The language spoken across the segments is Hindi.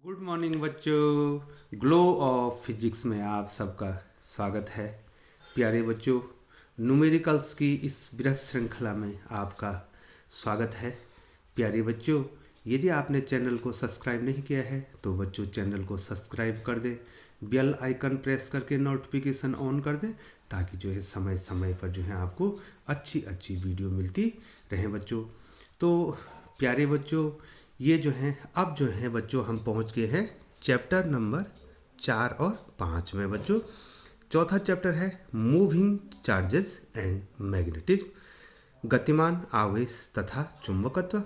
गुड मॉर्निंग बच्चों। ग्लो ऑफ फिजिक्स में आप सबका स्वागत है। प्यारे बच्चों, न्यूमेरिकल्स की इस बृहद श्रृंखला में आपका स्वागत है। प्यारे बच्चों, यदि आपने चैनल को सब्सक्राइब नहीं किया है तो बच्चों चैनल को सब्सक्राइब कर दें, बेल आइकन प्रेस करके नोटिफिकेशन ऑन कर दें ताकि जो है समय समय पर जो है आपको अच्छी अच्छी वीडियो मिलती रहे बच्चों। तो प्यारे बच्चों, ये जो है अब जो है बच्चों हम पहुंच गए हैं चैप्टर नंबर 4 और 5 में बच्चों। चौथा चैप्टर है मूविंग चार्जेस एंड मैग्नेटिज्म, गतिमान आवेश तथा चुंबकत्व।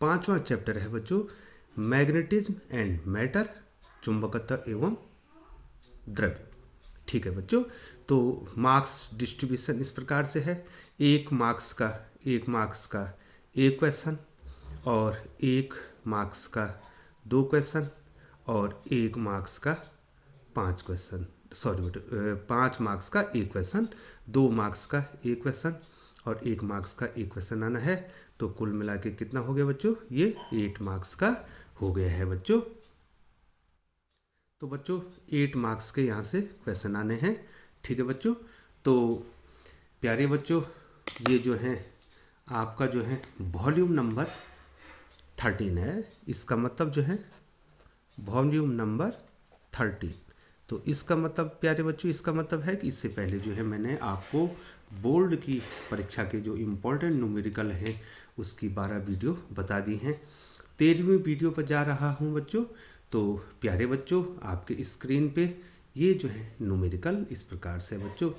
पांचवा चैप्टर है बच्चों मैग्नेटिज्म एंड मैटर, चुंबकत्व एवं द्रव्य। ठीक है बच्चों, तो मार्क्स डिस्ट्रीब्यूशन इस प्रकार से है। एक मार्क्स का एक क्वेश्चन और 1 मार्क्स का 2 क्वेश्चन और 1 मार्क्स का 5 क्वेश्चन। सॉरी बेटे, 5 मार्क्स का 1 क्वेश्चन, 2 मार्क्स का 1 क्वेश्चन और 1 मार्क्स का 1 क्वेश्चन आना है। तो कुल मिला के कितना हो गया बच्चों? ये 8 मार्क्स का हो गया है बच्चों। तो बच्चों 8 मार्क्स के यहाँ से क्वेश्चन आने हैं। ठीक है बच्चों, तो प्यारे बच्चों ये जो है आपका जो है वॉल्यूम नंबर 13 है। इसका मतलब जो है वॉल्यूम नंबर 13। तो इसका मतलब प्यारे बच्चों, इसका मतलब है कि इससे पहले जो है मैंने आपको बोर्ड की परीक्षा के जो इम्पोर्टेंट न्यूमेरिकल हैं उसकी 12 वीडियो बता दी हैं। 13वीं वीडियो पर जा रहा हूं बच्चों। तो प्यारे बच्चों आपके स्क्रीन पे ये जो है न्यूमेरिकल इस प्रकार से बच्चों।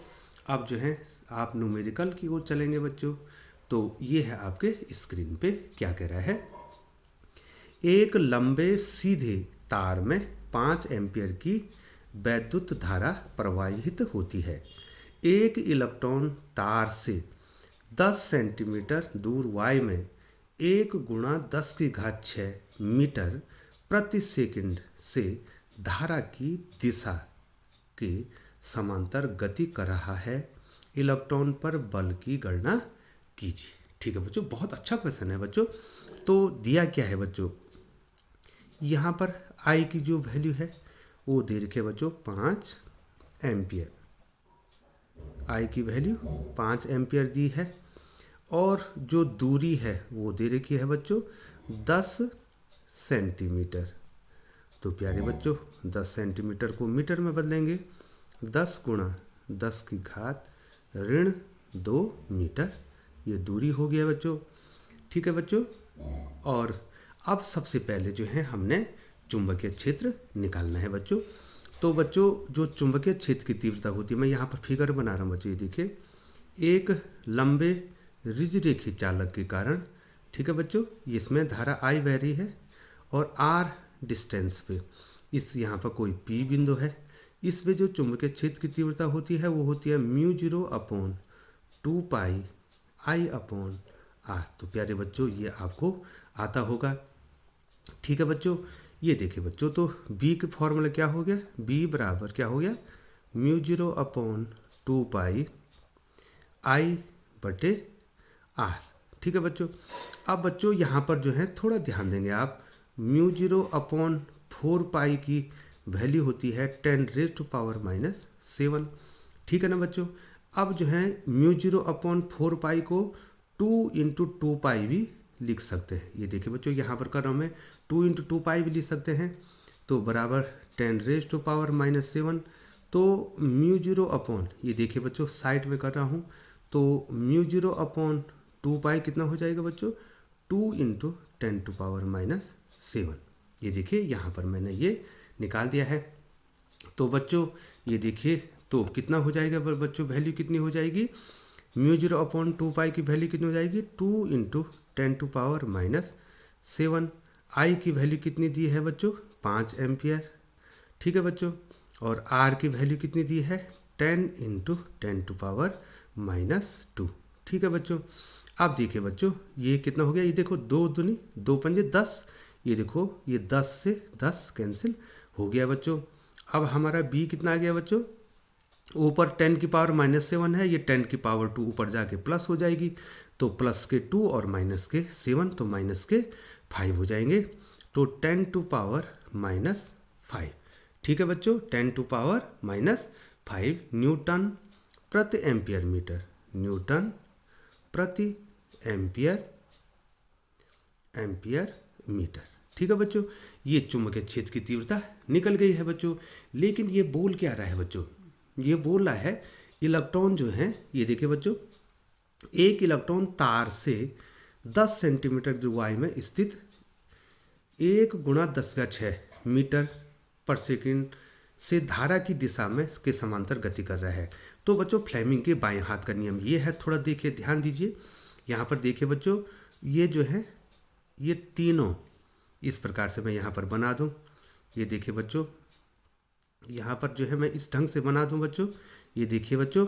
अब जो है आप न्यूमेरिकल की ओर चलेंगे बच्चों। तो ये है आपके स्क्रीन पे क्या कह रहा है। एक लंबे सीधे तार में 5 एम्पीयर की वैद्युत धारा प्रवाहित होती है। एक इलेक्ट्रॉन तार से 10 सेंटीमीटर दूर y में 1 गुणा 10 की घात 6 मीटर प्रति सेकंड से धारा की दिशा के समांतर गति कर रहा है। इलेक्ट्रॉन पर बल की गणना कीजिए। ठीक है बच्चों, बहुत अच्छा क्वेश्चन है बच्चों। तो दिया क्या है बच्चों, यहाँ पर I की जो वैल्यू है वो दे रखी है बच्चों 5 एम्पियर। I की वैल्यू 5 एम्पियर दी है और जो दूरी है वो दे रखी है बच्चों 10 सेंटीमीटर। तो प्यारे बच्चों 10 सेंटीमीटर को मीटर में बदलेंगे, 10 गुणा 10 की घात ऋण 2 मीटर, ये दूरी हो गया बच्चों। ठीक है बच्चों, और अब सबसे पहले जो है हमने चुंबकीय क्षेत्र निकालना है बच्चों। तो बच्चों जो चुंबकीय क्षेत्र की तीव्रता होती है, मैं यहाँ पर फिगर बना रहा हूँ बच्चों, ये देखिए एक लंबे रिजरेखी चालक के कारण, ठीक है बच्चों, इसमें धारा I बह रही है और R डिस्टेंस पे इस यहाँ पर कोई P बिंदु है। इसमें जो चुंबकीय क्षेत्र की तीव्रता होती है वो होती है μ0/2 पाई I/R। तो प्यारे बच्चों ये आपको आता होगा। ठीक है बच्चों, ये देखिए बच्चों, तो B का फॉर्मूला क्या हो गया, B बराबर क्या हो गया μ0/2 पाई I/R। ठीक है बच्चों, अब बच्चों यहाँ पर जो है थोड़ा ध्यान देंगे आप, μ0/4 पाई की वैल्यू होती है 10⁻⁻⁷। ठीक है ना बच्चों। अब जो है μ0/4 पाई को 2 × 2 पाई भी लिख सकते हैं। ये देखिए बच्चों यहाँ पर कर रहा हूँ मैं, 2 × 2 पाई भी लिख सकते हैं, तो बराबर 10⁻⁻⁷। तो μ0 ये देखिए बच्चों साइड में कर रहा हूँ, तो μ0/2 पाई कितना हो जाएगा बच्चों, 2 × 10⁻⁷। ये देखिए यहाँ पर मैंने ये निकाल दिया है। तो बच्चों ये देखिए तो कितना हो जाएगा बच्चों, वैल्यू कितनी हो जाएगी, μ0/2 पाई की वैल्यू कितनी हो जाएगी 2 × 10⁻⁷। I की वैल्यू कितनी दी है बच्चों 5 एम्पियर। ठीक है बच्चों, और R की वैल्यू कितनी दी है 10 × 10⁻⁻²। ठीक है बच्चों, अब देखिए बच्चों ये कितना हो गया, ये देखो 2 दूनी 2 पंजे 10, ये देखो ये 10 से 10 कैंसिल हो गया बच्चों। अब हमारा B कितना आ गया बच्चों, ऊपर 10⁻⁻7 है, ये 10⁻2 ऊपर जाके प्लस हो जाएगी, तो प्लस के 2 और माइनस के 7, तो माइनस के 5 हो जाएंगे। तो 10⁻⁵, ठीक है बच्चों, 10⁻⁵ न्यूटन प्रति एम्पियर मीटर, न्यूटन प्रति एम्पियर मीटर। ठीक है बच्चों, ये चुंबकीय क्षेत्र की तीव्रता निकल गई है बच्चों। लेकिन ये बोल क्या रहा है बच्चों, ये बोल रहा है इलेक्ट्रॉन जो है, ये देखिए बच्चों, एक इलेक्ट्रॉन तार से 10 सेंटीमीटर दूरी में स्थित 1×10⁶ मीटर पर सेकंड से धारा की दिशा में के समांतर गति कर रहा है। तो बच्चों फ्लेमिंग के बाएं हाथ का नियम ये है, थोड़ा देखिए, ध्यान दीजिए। यहाँ पर देखिए बच्चों, ये जो है ये तीनों इस प्रकार से मैं यहाँ पर बना दूँ। ये देखिए बच्चों, यहाँ पर जो है मैं इस ढंग से बना दूँ बच्चों। ये देखिए बच्चों,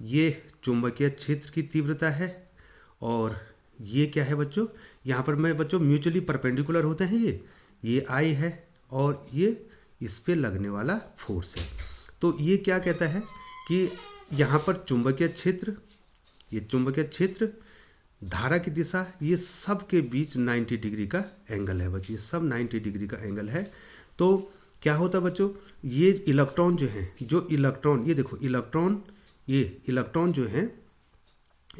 ये चुंबकीय क्षेत्र की तीव्रता है और ये क्या है बच्चों, यहाँ पर मैं बच्चों म्यूचुअली परपेंडिकुलर होते हैं, ये I है और ये इस पे लगने वाला फोर्स है। तो ये क्या कहता है कि यहाँ पर चुंबकीय क्षेत्र, ये चुंबकीय क्षेत्र, धारा की दिशा, ये सब के बीच 90 डिग्री का एंगल है बच्चों, ये सब 90 डिग्री का एंगल है। तो क्या होता है बच्चों, ये इलेक्ट्रॉन जो है, जो इलेक्ट्रॉन, ये देखो इलेक्ट्रॉन, ये इलेक्ट्रॉन जो है,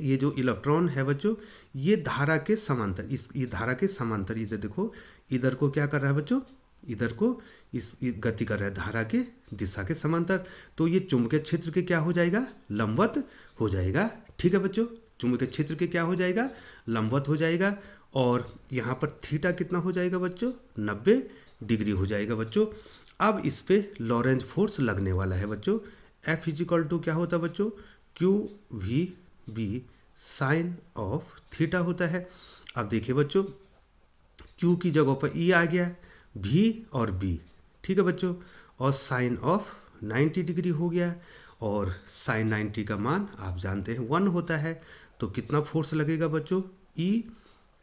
ये जो इलेक्ट्रॉन है बच्चों, ये धारा के समांतर, ये धारा के समांतर, इधर देखो, इधर को क्या कर रहा है बच्चों, इधर को इस गति कर रहा है धारा के दिशा के समांतर। तो ये चुंबकीय क्षेत्र के क्या हो जाएगा, लंबवत हो जाएगा। ठीक है बच्चों, चुंबकीय क्षेत्र के क्या हो जाएगा, लंबवत हो जाएगा। और यहाँ पर थीटा कितना हो जाएगा बच्चों, 90 डिग्री हो जाएगा बच्चों। अब इस पे लॉरेंज फोर्स लगने वाला है बच्चों। F = क्या होता है बच्चों, QVB साइन ऑफ थीटा होता है। अब देखिए बच्चों, Q की जगह पर E आ गया, V और B, ठीक है बच्चों, और साइन ऑफ 90 डिग्री हो गया। और साइन 90 का मान आप जानते हैं 1 होता है। तो कितना फोर्स लगेगा बच्चों, E,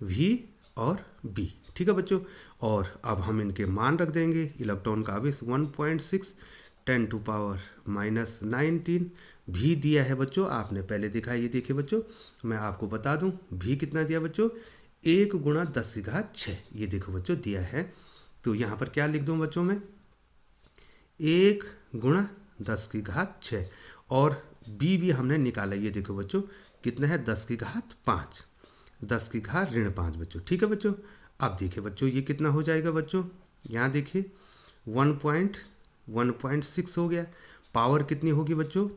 V और B, ठीक है बच्चों। और अब हम इनके मान रख देंगे। इलेक्ट्रॉन का आवेश 1.6 10⁻⁻19 भी दिया है बच्चों, आपने पहले देखा। ये देखिए बच्चों, मैं आपको बता दूं भी कितना दिया बच्चों, 1×10⁶ ये देखो बच्चों दिया है। तो यहाँ पर क्या लिख दूं बच्चों मैं, 1×10⁶। और बी भी हमने निकाला, ये देखो बच्चों कितना है, 10⁵5, 10⁵5 बच्चों, ठीक है बच्चों। अब देखिए बच्चों, ये कितना हो जाएगा बच्चों, यहाँ देखिए 1.6 हो गया। पावर कितनी होगी बच्चों,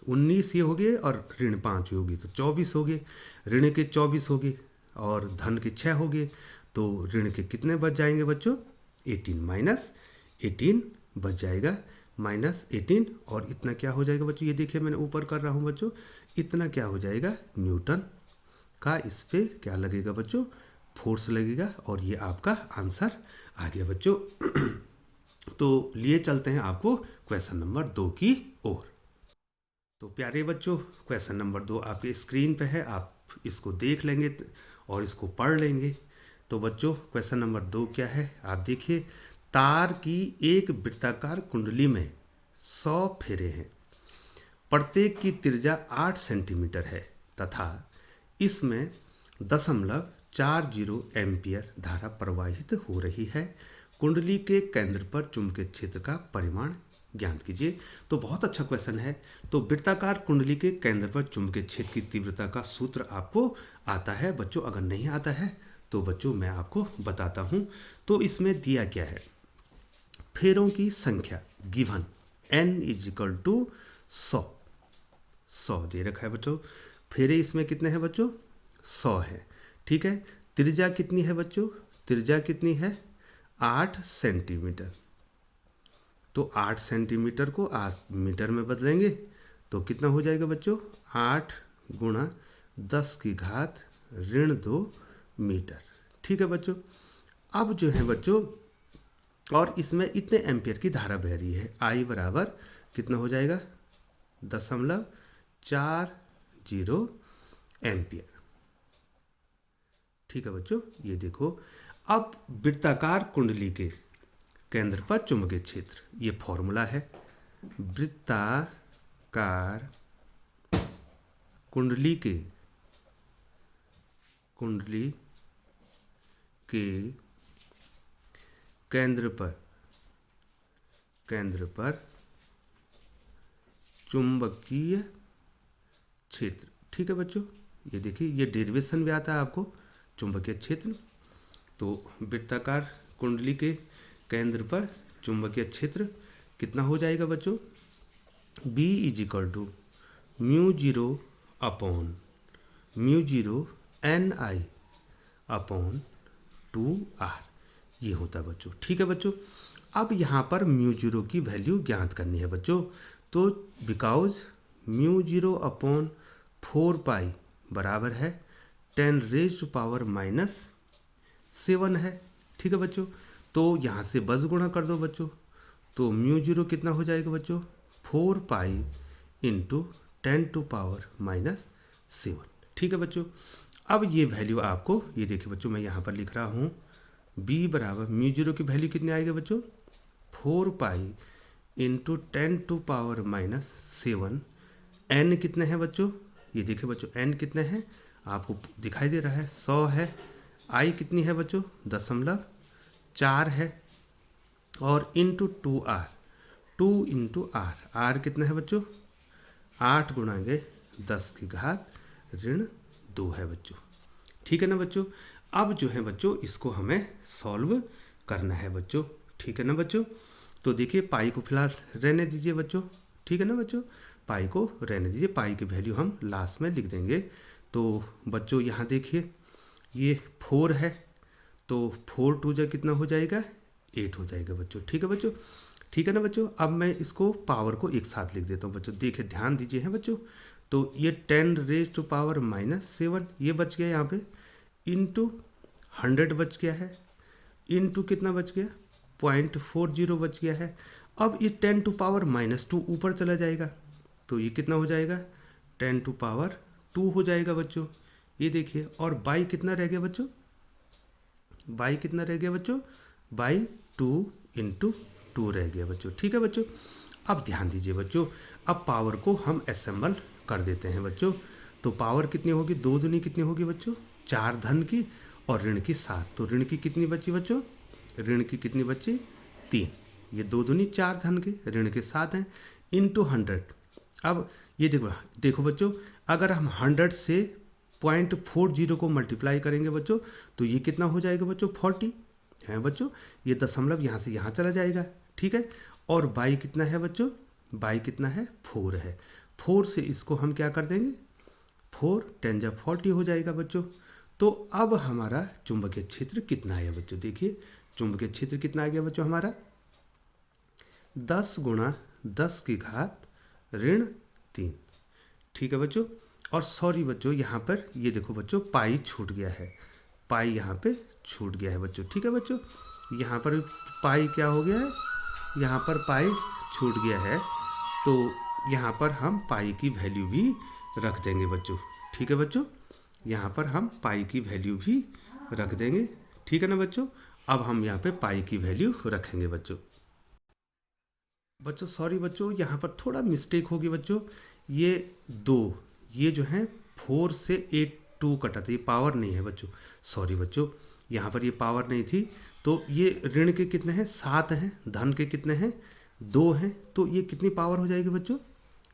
19 ये हो गए और ऋण 5 होगी, तो 24 हो गए। ऋण के 24 हो गए और धन के 6 हो गए। तो ऋण के कितने बच जाएंगे बच्चों, 18 -18 बच जाएगा, -18। और इतना क्या हो जाएगा बच्चों, ये देखिए मैंने ऊपर कर रहा हूँ बच्चों, इतना क्या हो जाएगा, न्यूटन का इस पे क्या लगेगा बच्चों, फोर्स लगेगा। और ये आपका आंसर आ गया बच्चों। तो लिए चलते हैं आपको क्वेश्चन नंबर 2 की ओर। तो प्यारे बच्चों, क्वेश्चन नंबर 2 आपके स्क्रीन पे है, आप इसको देख लेंगे और इसको पढ़ लेंगे। तो बच्चों क्वेश्चन नंबर 2 क्या है, आप देखिए, तार की एक वृत्ताकार कुंडली में 100 फेरे हैं, प्रत्येक की त्रिज्या 8 सेंटीमीटर है तथा इसमें 0.40 एम्पियर धारा प्रवाहित हो रही है। कुंडली के केंद्र पर चुंबकीय क्षेत्र का परिमाण ज्ञात कीजिए। तो बहुत अच्छा क्वेश्चन है। तो वृत्ताकार कुंडली के केंद्र पर चुंबकीय क्षेत्र की तीव्रता का सूत्र आपको आता है बच्चों, अगर नहीं आता है तो बच्चों मैं आपको बताता हूँ। तो इसमें दिया क्या है, फेरों की संख्या गिवन n = 100 दे रखा है बच्चों। फेरे इसमें कितने हैं बच्चों, 100 है, ठीक है। त्रिज्या कितनी है बच्चों, त्रिज्या कितनी है, 8 सेंटीमीटर। तो 8 सेंटीमीटर को 8 मीटर में बदलेंगे तो कितना हो जाएगा बच्चों, 8 × 10⁻2 मीटर, ठीक है बच्चों। अब जो है बच्चों, और इसमें इतने एम्पियर की धारा बह रही है, I बराबर कितना हो जाएगा, 0.40 एम्पियर, ठीक है बच्चों। ये देखो, अब वृत्ताकार कुंडली के केंद्र पर चुंबकीय क्षेत्र, ये फॉर्मूला है, वृत्ताकार कुंडली के केंद्र पर चुंबकीय क्षेत्र। ठीक है बच्चों, ये देखिए ये डेरिवेशन भी आता है आपको चुंबकीय क्षेत्र। तो वृत्ताकार कुंडली के केंद्र पर चुंबकीय क्षेत्र कितना हो जाएगा बच्चों? B = μ0 upon μ0 Ni upon 2r, ये होता है बच्चों। ठीक है बच्चों, अब यहाँ पर μ0 की वैल्यू ज्ञात करनी है बच्चों। तो बिकॉज μ0 अपॉन 4 पाई बराबर है 10⁻⁻7 है। ठीक है बच्चों, तो यहाँ से बस गुणा कर दो बच्चों। तो μ0 कितना हो जाएगा बच्चों? 4 पाई इंटू 10⁻⁻7। ठीक है बच्चों, अब ये वैल्यू आपको, ये देखिए बच्चों मैं यहाँ पर लिख रहा हूँ b बराबर μ0 की वैल्यू कितनी आएगी बच्चों? 4 पाई इंटू 10⁻⁻7। n कितने हैं बच्चों? ये देखिए बच्चों n कितने हैं आपको दिखाई दे रहा है, 100 है। i कितनी है बच्चों? 0.4 है। और into 2r, 2 into r, r कितना है बच्चों? 8 × 10⁻2 है बच्चों। ठीक है ना बच्चों, अब जो है बच्चों इसको हमें सॉल्व करना है बच्चों। ठीक है ना बच्चों, तो देखिए पाई को फिलहाल रहने दीजिए बच्चों। ठीक है ना बच्चों, पाई को रहने दीजिए, पाई की वैल्यू हम लास्ट में लिख देंगे। तो बच्चों यहाँ देखिए ये 4 है, तो 4 2 जा कितना हो जाएगा? 8 हो जाएगा बच्चों। ठीक है बच्चों, ठीक है ना बच्चों, अब मैं इसको पावर को एक साथ लिख देता हूँ बच्चों। देखिए ध्यान दीजिए हैं बच्चों, तो ये 10⁻⁻7 ये बच गया यहाँ पे, इंटू 100 बच गया है, इंटू कितना बच गया? 0.40 बच गया है। अब ये 10⁻⁻2 ऊपर चला जाएगा, तो ये कितना हो जाएगा? 10⁻2 हो जाएगा बच्चों। ये देखिए, और बाई कितना रह गया बच्चों? बाई कितना रह गया बच्चों? बाई 2 इंटू 2 रह गया बच्चों। ठीक है बच्चों, अब ध्यान दीजिए बच्चों, अब पावर को हम असेंबल कर देते हैं बच्चों। तो पावर कितनी होगी? 2 दूनी कितनी होगी बच्चों? 4 धन की और ऋण की 7। तो ऋण की कितनी बची बच्चों? ऋण की कितनी बची? 3। ये 2 दूनी 4 धन की, ऋण के 7 हैं, इंटू 100। अब ये देखो बच्चों, अगर हम 100 से 0.40 को मल्टीप्लाई करेंगे बच्चों, तो ये कितना हो जाएगा बच्चों? 40 है बच्चों। ये दशमलव यहाँ से यहाँ चला जाएगा। ठीक है, और बाई कितना है बच्चों? बाई कितना है? 4 है। 4 से इसको हम क्या कर देंगे? 4 10 40 हो जाएगा बच्चों। तो अब हमारा चुंबकीय क्षेत्र कितना आया बच्चों? देखिए चुंबकीय क्षेत्र कितना आ गया बच्चों हमारा? 10 × 10⁻3। ठीक है बच्चों, और सॉरी बच्चों यहाँ पर ये देखो बच्चों पाई छूट गया है, पाई यहाँ पे छूट गया है बच्चों। ठीक है बच्चों, यहाँ पर पाई क्या हो गया है? यहाँ पर पाई छूट गया है, तो यहाँ पर हम पाई की वैल्यू भी रख देंगे बच्चों। ठीक है बच्चों, यहाँ पर हम पाई की वैल्यू भी रख देंगे। ठीक है ना बच्चों, अब हम यहाँ पे पाई की वैल्यू रखेंगे बच्चों। बच्चों सॉरी बच्चों, यहाँ पर थोड़ा मिस्टेक होगी बच्चों। ये 2, ये जो है 4 से 8 2 कटा था, ये पावर नहीं है बच्चों। सॉरी बच्चों, यहाँ पर ये पावर नहीं थी। तो ये ऋण के कितने हैं? 7 हैं। धन के कितने हैं? 2 हैं। तो ये कितनी पावर हो जाएगी बच्चों?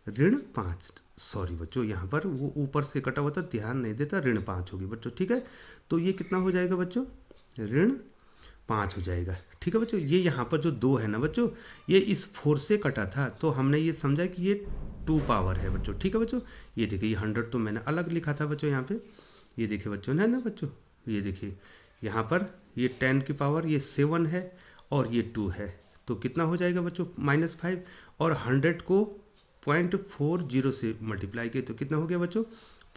ऋण 5। सॉरी बच्चों, यहाँ पर वो ऊपर से कटा हुआ था, ध्यान नहीं देता, ऋण 5 होगी बच्चों। ठीक है, तो ये कितना हो जाएगा बच्चों? ऋण 5 हो जाएगा। ठीक है बच्चों, ये यहाँ पर जो 2 है ना बच्चों, ये इस 4 से कटा था, तो हमने ये समझा कि ये 2 पावर है बच्चों। ठीक है बच्चों, ये देखिए ये 100 तो मैंने अलग लिखा था बच्चों यहाँ पे। ये देखिए बच्चों है ना बच्चों, ये देखिए यहाँ पर ये 10 की पावर ये 7 है और ये 2 है, तो कितना हो जाएगा बच्चों? -5। और 100 को 0.40 से मल्टीप्लाई किए तो कितना हो गया बच्चों?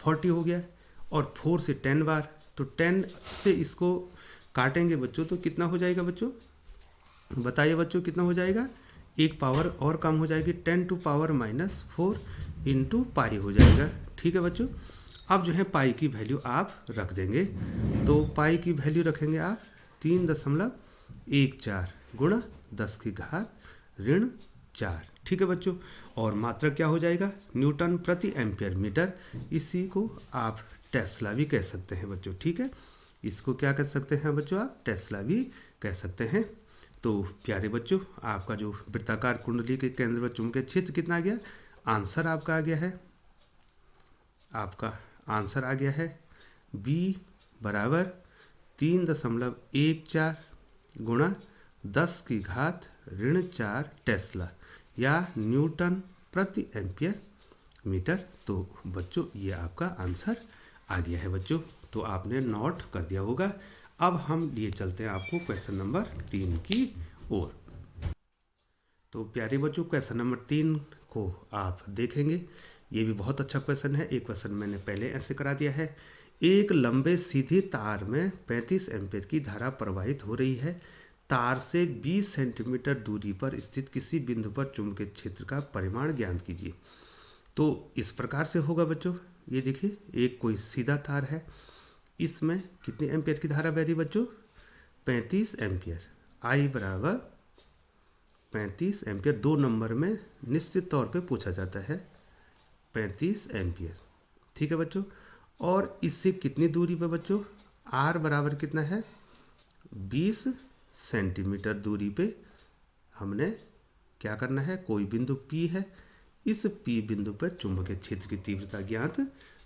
40 हो गया। और 4 से 10 बार, तो 10 से इसको काटेंगे बच्चों तो कितना हो जाएगा बच्चों? बताइए बच्चों कितना हो जाएगा? एक पावर और कम हो जाएगी, 10⁻⁻4 इंटू पाई हो जाएगा। ठीक है बच्चों, अब जो है पाई की वैल्यू आप रख देंगे। तो पाई की वैल्यू रखेंगे आप 3.14 × 10⁻4। ठीक है बच्चों, और मात्रा क्या हो जाएगा? न्यूटन प्रति एम्पियर मीटर। इसी को आप टेस्ला भी कह सकते हैं बच्चों। ठीक है, इसको क्या कह सकते हैं बच्चों? आप टेस्ला भी कह सकते हैं। तो प्यारे बच्चों, आपका जो वृत्ताकार कुंडली के केंद्र में चुंबकीय क्षेत्र कितना आ गया, आंसर आपका आ गया है, आपका आंसर आ गया है B बराबर 3.14 गुणा 10⁻⁴ टेस्ला या न्यूटन प्रति एम्पियर मीटर। तो बच्चों ये आपका आंसर आ गया है बच्चों, तो आपने नोट कर दिया होगा। अब हम लिए चलते हैं आपको क्वेश्चन नंबर 3 की ओर। तो प्यारे बच्चों, क्वेश्चन नंबर 3 को आप देखेंगे, ये भी बहुत अच्छा क्वेश्चन है। एक क्वेश्चन मैंने पहले ऐसे करा दिया है। एक लंबे सीधे तार में 35 एम्पीयर की धारा प्रवाहित हो रही है। तार से 20 सेंटीमीटर दूरी पर स्थित किसी बिंदु पर चुंबकीय क्षेत्र का परिमाण ज्ञात कीजिए। तो इस प्रकार से होगा बच्चों, ये देखिए एक कोई सीधा तार है, इसमें कितने एम्पीयर की धारा बह रही बच्चों, 35 एम्पीयर। आई बराबर 35 एम्पीयर 2 नंबर में निश्चित तौर पे पूछा जाता है, 35 एम्पीयर। ठीक है बच्चों, और इससे कितनी दूरी पे बच्चों, आर बराबर कितना है, 20 सेंटीमीटर दूरी पे हमने क्या करना है, कोई बिंदु P है, इस P बिंदु पर चुंबकीय क्षेत्र की तीव्रता ज्ञात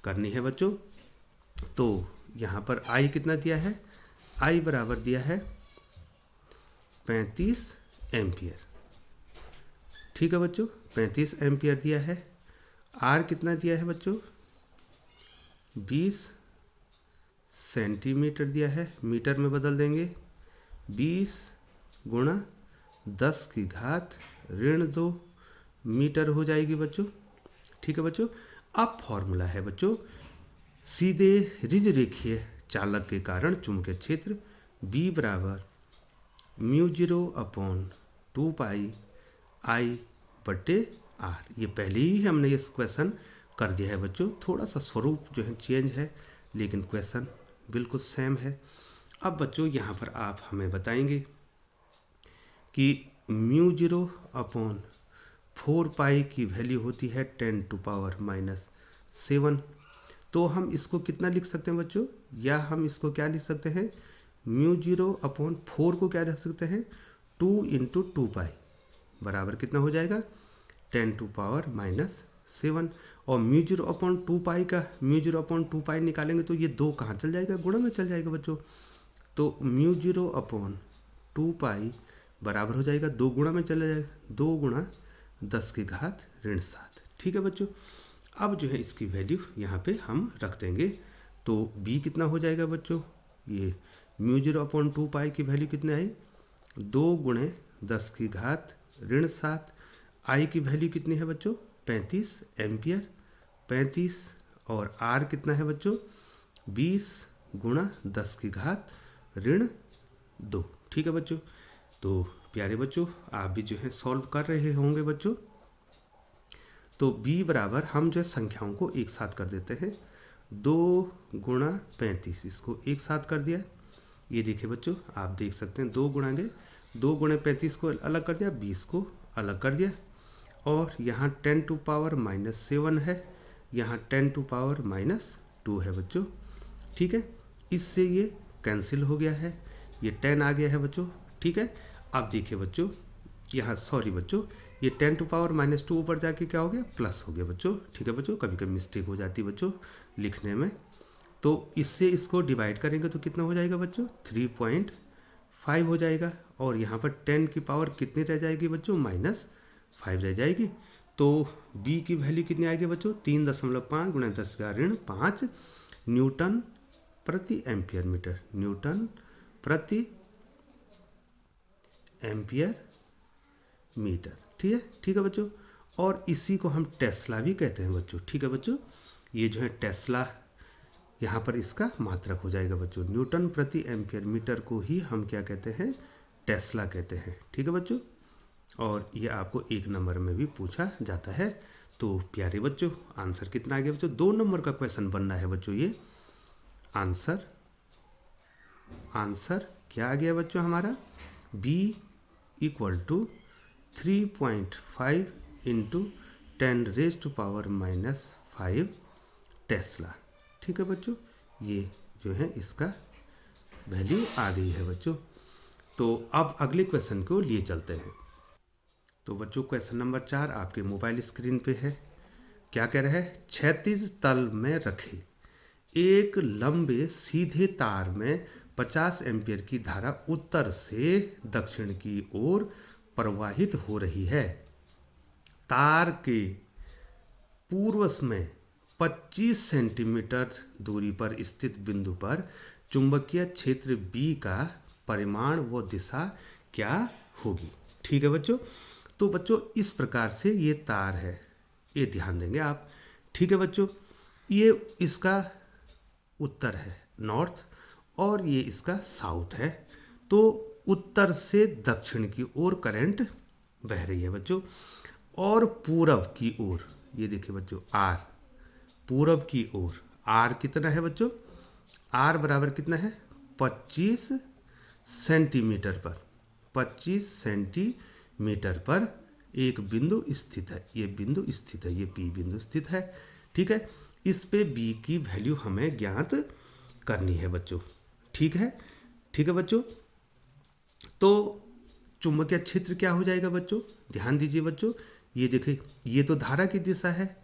करनी है बच्चों। तो यहाँ पर I कितना दिया है, I बराबर दिया है 35 एम्पियर। ठीक है बच्चों, 35 एम्पियर दिया है। R कितना दिया है बच्चों, 20 सेंटीमीटर दिया है, मीटर में बदल देंगे, 20 गुणा 10⁻⁴ मीटर हो जाएगी बच्चों। ठीक है बच्चों, अब फॉर्मूला है बच्चों, सीधे रिज रेखीय चालक के कारण चुंबकीय क्षेत्र B बराबर μ0/2πI/r। ये पहले ही हमने इस क्वेश्चन कर दिया है बच्चों, थोड़ा सा स्वरूप जो है चेंज है, लेकिन क्वेश्चन बिल्कुल सेम है। अब बच्चों यहाँ पर आप हमें बताएंगे कि μ0/4π की वैल्यू होती है 10⁻⁻7। तो हम इसको कितना लिख सकते हैं बच्चों, या हम इसको क्या लिख सकते हैं, μ0/4 को क्या लिख सकते हैं, 2 × 2π बराबर कितना हो जाएगा, 10⁻⁻7। और μ0/2π का μ0/2π निकालेंगे तो ये 2 कहाँ चल जाएगा, गुणा में चल जाएगा बच्चों। तो μ0/2π बराबर हो जाएगा, 2 गुणा में चला जाएगा, 2 गुणा 10⁻⁷। ठीक है बच्चों, अब जो है इसकी वैल्यू यहाँ पे हम रख देंगे। तो B कितना हो जाएगा बच्चों, ये μ0/2π की वैल्यू कितने आई, 2 गुणे 10⁻⁷। I की वैल्यू कितनी है बच्चों, 35 एम्पियर, 35, और R कितना है बच्चों, 20 गुणा 10⁻⁻²। ठीक है बच्चों, तो प्यारे बच्चों आप भी जो है सॉल्व कर रहे होंगे बच्चों। तो B बराबर हम जो है संख्याओं को एक साथ कर देते हैं, 2 गुणा 35, इसको एक साथ कर दिया। ये देखिए बच्चों, आप देख सकते हैं 2 गुणांगे, 2 गुणे 35 को अलग कर दिया, 20 को अलग कर दिया, और यहाँ 10⁻⁻7 है, यहाँ 10⁻⁻2 है बच्चों। ठीक है, इससे ये कैंसिल हो गया है, ये 10 आ गया है बच्चों। ठीक है, अब देखिए बच्चों, यहाँ सॉरी बच्चों, ये 10⁻⁻2 ऊपर जाके क्या हो गया, प्लस हो गया बच्चों। ठीक है बच्चों, कभी कभी मिस्टेक हो जाती है बच्चों लिखने में। तो इससे इसको डिवाइड करेंगे तो कितना हो जाएगा बच्चों, 3.5 हो जाएगा, और यहाँ पर 10 की पावर कितनी रह जाएगी बच्चों, -5 रह जाएगी। तो B की वैल्यू कितनी आएगी बच्चों, 3.5 गुणा 10⁻⁵ न्यूटन प्रति एम्पियर मीटर, न्यूटन प्रति एम्पियर मीटर। ठीक है बच्चों, और इसी को हम टेस्ला भी कहते हैं बच्चों। ठीक है बच्चों, ये जो है टेस्ला, यहाँ पर इसका मात्रक हो जाएगा बच्चों। न्यूटन प्रति एम्पियर मीटर को ही हम क्या कहते हैं, टेस्ला कहते हैं। ठीक है बच्चों, और ये आपको 1 नंबर में भी पूछा जाता है। तो प्यारे बच्चों आंसर कितना आ गया बच्चों, 2 नंबर का क्वेश्चन बनना है बच्चों। ये आंसर क्या आ गया बच्चों हमारा, B = 3.5 × 10⁻⁻5 टेस्ला। ठीक है बच्चों, ये जो है इसका वैल्यू आ गई है बच्चों। तो अब अगले क्वेश्चन को लिए चलते हैं। तो बच्चों क्वेश्चन नंबर 4 आपके मोबाइल स्क्रीन पे है। क्या कह रहा है? क्षैतिज तल में रखे एक लंबे सीधे तार में 50 एम्पीयर की धारा उत्तर से दक्षिण की ओर प्रवाहित हो रही है। तार के पूर्व में 25 सेंटीमीटर दूरी पर स्थित बिंदु पर चुंबकीय क्षेत्र B का परिमाण व दिशा क्या होगी? ठीक है बच्चों। तो बच्चों इस प्रकार से ये तार है, ये ध्यान देंगे आप। ठीक है बच्चों, ये इसका उत्तर है नॉर्थ और ये इसका साउथ है। तो उत्तर से दक्षिण की ओर करंट बह रही है बच्चों। और पूरब की ओर ये देखिए बच्चों आर, पूरब की ओर आर कितना है बच्चों? आर बराबर कितना है? 25 सेंटीमीटर पर, 25 सेंटीमीटर पर एक बिंदु स्थित है। ये बिंदु स्थित है, ये पी बिंदु स्थित है। ठीक है, इस पे बी की वैल्यू हमें ज्ञात करनी है बच्चों। ठीक है, ठीक है बच्चों। तो चुंबकीय क्षेत्र क्या हो जाएगा बच्चों? ध्यान दीजिए बच्चों, ये देखिए ये तो धारा की दिशा है,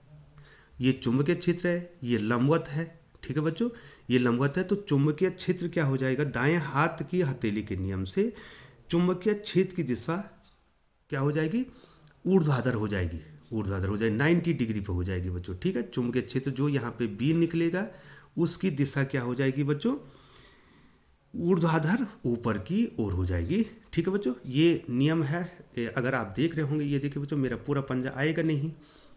ये चुंबकीय क्षेत्र है, ये लंबवत है। ठीक है बच्चों, ये लंबवत है। तो चुंबकीय क्षेत्र क्या हो जाएगा? दाएं हाथ की हथेली के नियम से चुंबकीय क्षेत्र की दिशा क्या हो जाएगी? ऊर्ध्वाधर हो जाएगी, ऊर्ध्वाधर हो जाएगी, 90 डिग्री पे हो जाएगी बच्चों। ठीक है, चुंबकीय क्षेत्र जो यहाँ पे बी निकलेगा उसकी दिशा क्या हो जाएगी बच्चों? ऊर्ध्वाधर ऊपर की ओर हो जाएगी। ठीक है बच्चों, ये नियम है। अगर आप देख रहे होंगे, ये देखिए बच्चों मेरा पूरा पंजा आएगा नहीं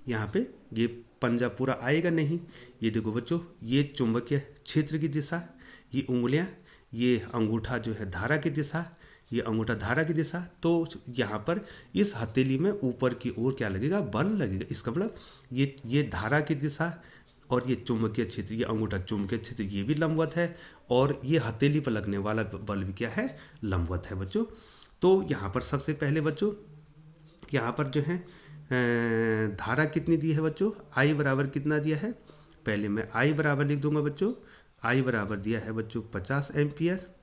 यहाँ पे, ये पंजा पूरा आएगा नहीं। ये देखो बच्चों, ये चुंबकीय क्षेत्र की दिशा, ये उंगलियां, ये अंगूठा जो है धारा की दिशा, ये अंगूठा धारा की दिशा। तो यहाँ पर इस हथेली में ऊपर की ओर क्या लगेगा? बल लगेगा। इसका मतलब ये धारा की दिशा और ये चुंबकीय क्षेत्र, ये अंगूठा चुंबकीय क्षेत्र, ये भी लंबवत है और ये हथेली पर लगने वाला बल भी क्या है? लंबवत है बच्चों। तो यहाँ पर सबसे पहले बच्चों यहाँ पर जो है धारा कितनी दी है बच्चों? आई बराबर कितना दिया है? पहले मैं आई बराबर लिख दूंगा बच्चों। आई बराबर दिया है बच्चों 50 एम्पियर,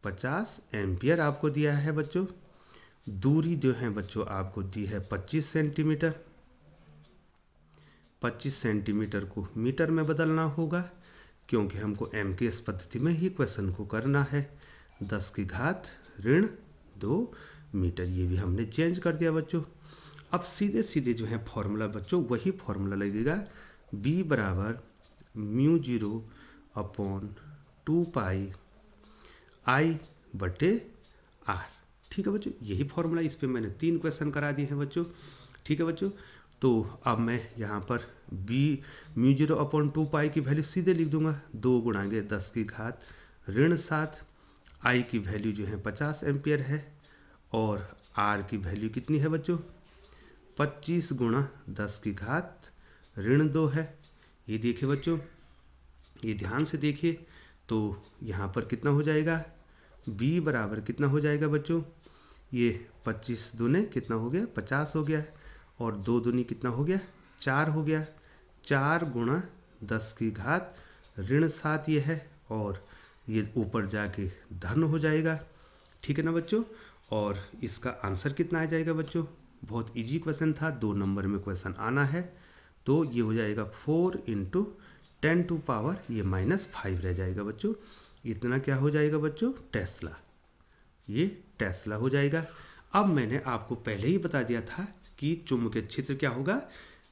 50 एम्पियर आपको दिया है बच्चों। दूरी जो है बच्चों आपको दी है 25 सेंटीमीटर। 25 सेंटीमीटर को मीटर में बदलना होगा क्योंकि हमको एमकेएस पद्धति में ही क्वेश्चन को करना है। 10 की घात ऋण 2 मीटर, ये भी हमने चेंज कर दिया बच्चों। अब सीधे सीधे जो है फॉर्मूला बच्चों वही फॉर्मूला लगेगा, बी बराबर μ0 अपॉन 2 पाई आई बटे आर। ठीक है बच्चों, यही फॉर्मूला, इस पे मैंने 3 क्वेश्चन करा दिए हैं बच्चों। ठीक है बच्चों, तो अब मैं यहाँ पर बी μ0 अपॉन 2 पाई की वैल्यू सीधे लिख दूंगा, 2 गुणांगे 10 की घात ऋण 7। आई की वैल्यू जो है 50 एम्पियर है और आर की वैल्यू कितनी है बच्चों? 25 गुणा 10 की घात ऋण 2 है। ये देखिए बच्चों, ये ध्यान से देखिए, तो यहाँ पर कितना हो जाएगा? b बराबर कितना हो जाएगा बच्चों? ये 25 दूने कितना हो गया? 50 हो गया और 2 दूनी कितना हो गया? 4 हो गया। 4 गुणा 10 की घात ऋण 7 ये है और ये ऊपर जाके धन हो जाएगा। ठीक है ना बच्चों? और इसका आंसर कितना आ जाएगा बच्चों? बहुत इजी क्वेश्चन था, 2 नंबर में क्वेश्चन आना है। तो ये हो जाएगा 4 × 10⁻, ये -5 रह जाएगा बच्चों। इतना क्या हो जाएगा बच्चों? टेस्ला, ये टेस्ला हो जाएगा। अब मैंने आपको पहले ही बता दिया था कि चुंबकीय क्षेत्र क्या होगा?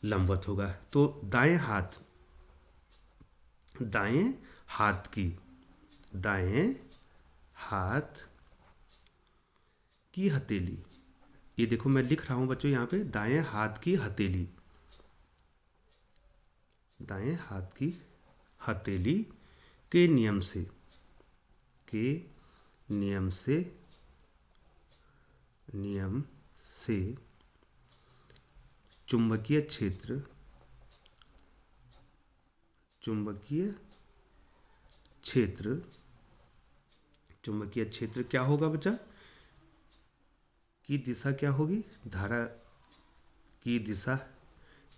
लंबवत होगा। तो दाएं हाथ की हथेली, ये देखो मैं लिख रहा हूं बच्चों यहाँ पे, दाएं हाथ की हथेली, दाएं हाथ की हथेली के नियम से चुंबकीय क्षेत्र क्या होगा बच्चा? की दिशा क्या होगी? धारा की दिशा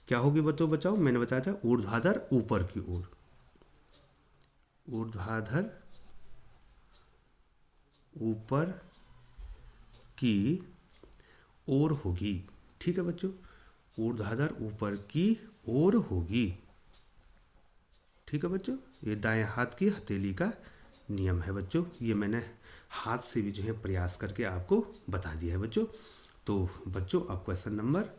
क्या होगी बताओ? मैंने बताया था ऊर्ध्वाधर ऊपर की ओर, ऊर्ध्वाधर ऊपर की ओर होगी। ठीक है बच्चों, ऊर्ध्वाधर ऊपर की ओर होगी। ठीक है बच्चों, ये दाएं हाथ की हथेली का नियम है बच्चों। ये मैंने हाथ से भी जो है प्रयास करके आपको बता दिया है बच्चों। तो बच्चों अब क्वेश्चन नंबर,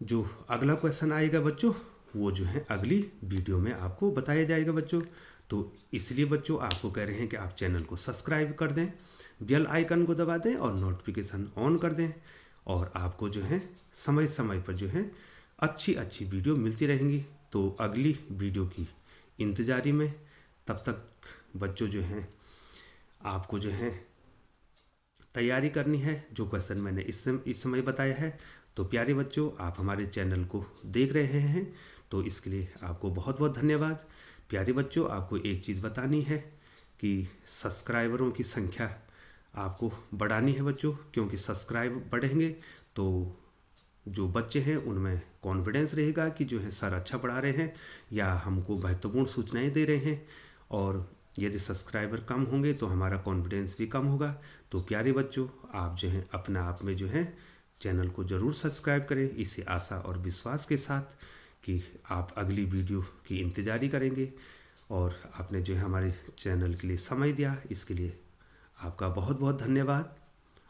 जो अगला क्वेश्चन आएगा बच्चों, वो जो है अगली वीडियो में आपको बताया जाएगा बच्चों। तो इसलिए बच्चों आपको कह रहे हैं कि आप चैनल को सब्सक्राइब कर दें, बेल आइकन को दबा दें और नोटिफिकेशन ऑन कर दें, और आपको जो है समय समय पर जो है अच्छी अच्छी वीडियो मिलती रहेंगी। तो अगली वीडियो की इंतज़ारी में, तब तक बच्चों जो हैं आपको जो है तैयारी करनी है, जो क्वेश्चन मैंने इस समय बताया है। तो प्यारे बच्चों, आप हमारे चैनल को देख रहे हैं, तो इसके लिए आपको बहुत बहुत धन्यवाद। प्यारे बच्चों, आपको एक चीज़ बतानी है कि सब्सक्राइबरों की संख्या आपको बढ़ानी है बच्चों, क्योंकि सब्सक्राइब बढ़ेंगे तो जो बच्चे हैं उनमें कॉन्फिडेंस रहेगा कि जो है सर अच्छा पढ़ा रहे हैं या हमको महत्वपूर्ण सूचनाएं दे रहे हैं। और यदि सब्सक्राइबर कम होंगे तो हमारा कॉन्फिडेंस भी कम होगा। तो प्यारे बच्चों, आप जो है अपने आप में जो है चैनल को ज़रूर सब्सक्राइब करें, इसी आशा और विश्वास के साथ कि आप अगली वीडियो की इंतज़ारी करेंगे। और आपने जो है हमारे चैनल के लिए समय दिया, इसके लिए आपका बहुत बहुत धन्यवाद।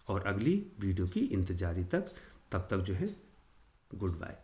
और अगली वीडियो की इंतज़ारी तक, तब तक जो है गुड बाय।